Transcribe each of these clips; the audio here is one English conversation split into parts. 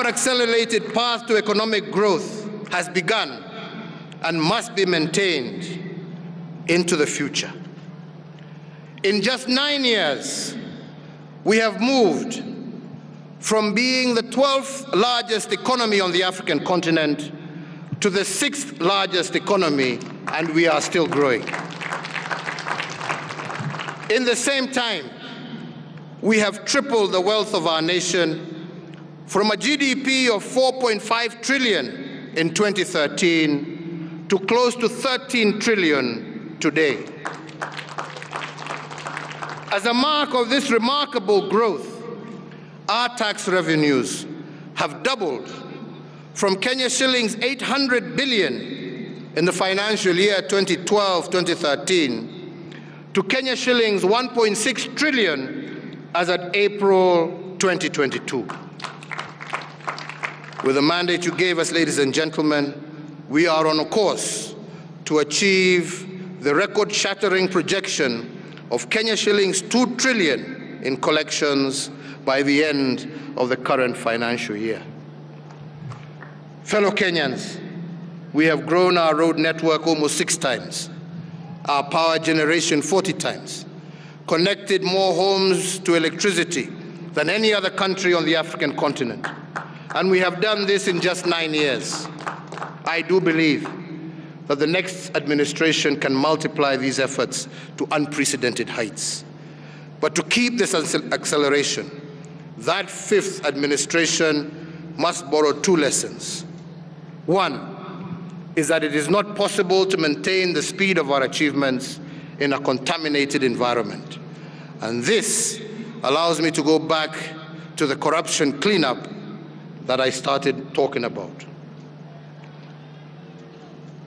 Our accelerated path to economic growth has begun and must be maintained into the future. In just 9 years, we have moved from being the 12th largest economy on the African continent to the 6th largest economy, and we are still growing. In the same time, we have tripled the wealth of our nation from a GDP of 4.5 trillion in 2013 to close to 13 trillion today. As a mark of this remarkable growth, our tax revenues have doubled from Kenya shillings 800 billion in the financial year 2012-2013 to Kenya shillings 1.6 trillion as at April 2022. With the mandate you gave us, ladies and gentlemen, we are on a course to achieve the record-shattering projection of Kenya shillings 2 trillion in collections by the end of the current financial year. Fellow Kenyans, we have grown our road network almost 6 times, our power generation 40 times, connected more homes to electricity than any other country on the African continent. And we have done this in just 9 years. I do believe that the next administration can multiply these efforts to unprecedented heights. But to keep this acceleration, that 5th administration must borrow 2 lessons. One is that it is not possible to maintain the speed of our achievements in a contaminated environment. And this allows me to go back to the corruption cleanup that I started talking about.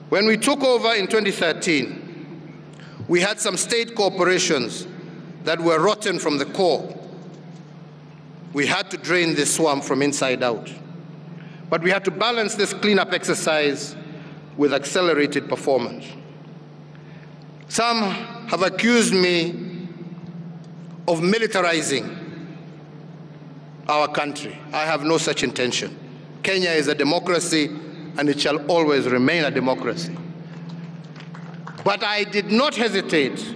When we took over in 2013, we had some state corporations that were rotten from the core. We had to drain this swamp from inside out. But we had to balance this cleanup exercise with accelerated performance. Some have accused me of militarizing our country. I have no such intention. Kenya is a democracy, and it shall always remain a democracy. But I did not hesitate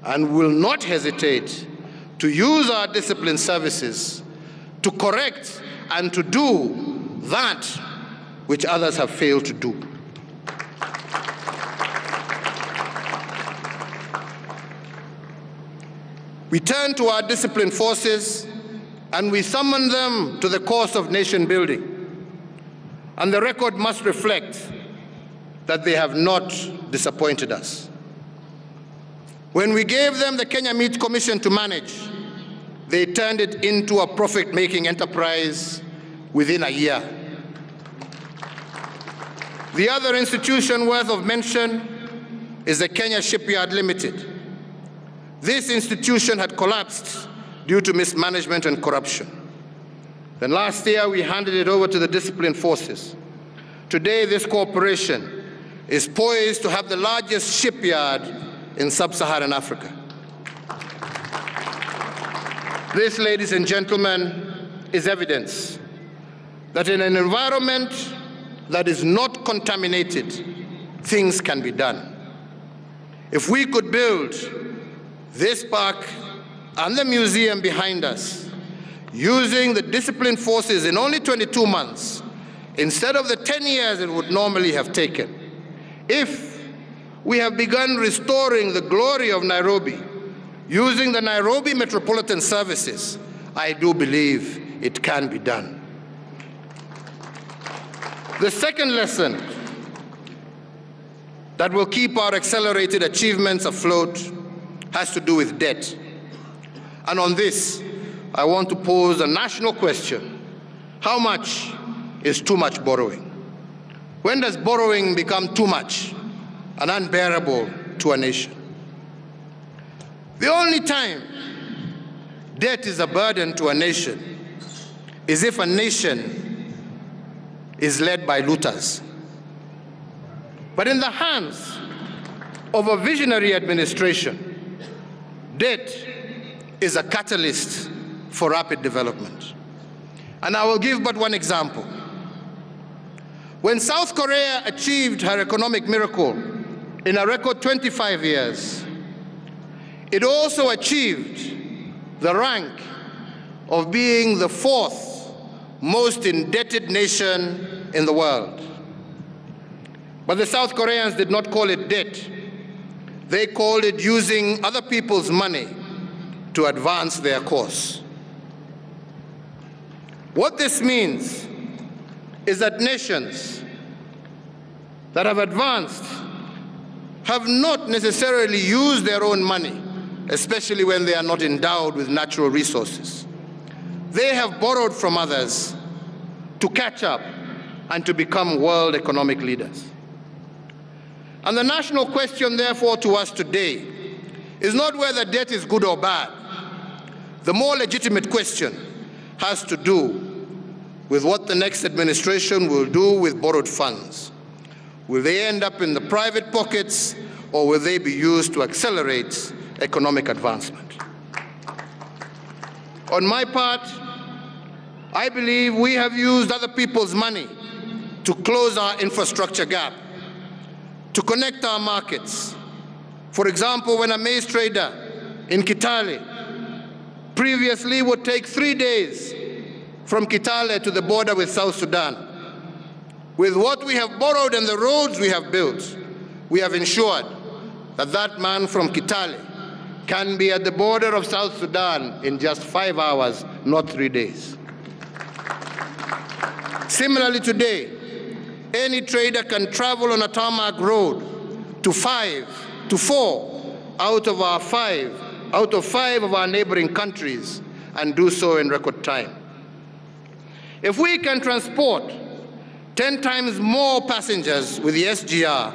and will not hesitate to use our discipline services to correct and to do that which others have failed to do. We turn to our disciplined forces and we summon them to the cause of nation building. And the record must reflect that they have not disappointed us. When we gave them the Kenya Meat Commission to manage, they turned it into a profit-making enterprise within a year. The other institution worth of mention is the Kenya Shipyard Limited. This institution had collapsed due to mismanagement and corruption. Then last year, we handed it over to the disciplined forces. Today, this corporation is poised to have the largest shipyard in sub-Saharan Africa. This, ladies and gentlemen, is evidence that in an environment that is not contaminated, things can be done. If we could build this park and the museum behind us, using the disciplined forces in only 22 months, instead of the 10 years it would normally have taken. If we have begun restoring the glory of Nairobi, using the Nairobi Metropolitan Services, I do believe it can be done. The second lesson that will keep our accelerated achievements afloat has to do with debt. And on this, I want to pose a national question. How much is too much borrowing? When does borrowing become too much and unbearable to a nation? The only time debt is a burden to a nation is if a nation is led by looters. But in the hands of a visionary administration, debt is a catalyst for rapid development. And I will give but one example. When South Korea achieved her economic miracle in a record 25 years, it also achieved the rank of being the fourth most indebted nation in the world. But the South Koreans did not call it debt. They called it using other people's money to advance their cause. What this means is that nations that have advanced have not necessarily used their own money, especially when they are not endowed with natural resources. They have borrowed from others to catch up and to become world economic leaders. And the national question, therefore, to us today is not whether debt is good or bad. The more legitimate question has to do with what the next administration will do with borrowed funds. Will they end up in the private pockets, or will they be used to accelerate economic advancement? On my part, I believe we have used other people's money to close our infrastructure gap, to connect our markets. For example, when a maize trader in Kitale previously would take 3 days from Kitale to the border with South Sudan, with what we have borrowed and the roads we have built, we have ensured that that man from Kitale can be at the border of South Sudan in just 5 hours, not 3 days. Similarly today, any trader can travel on a tarmac road to 4 out of 5 of our neighboring countries, and do so in record time. If we can transport 10 times more passengers with the SGR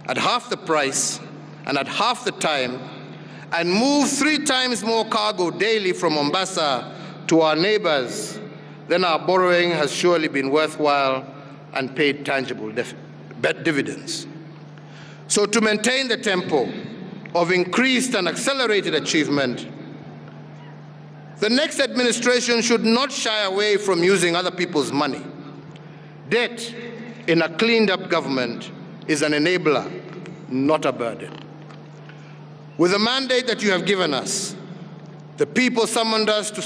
at half the price and at half the time, and move 3 times more cargo daily from Mombasa to our neighbors, then our borrowing has surely been worthwhile and paid tangible dividends. So to maintain the tempo of increased and accelerated achievement, the next administration should not shy away from using other people's money. Debt in a cleaned-up government is an enabler, not a burden. With the mandate that you have given us, the people summoned us to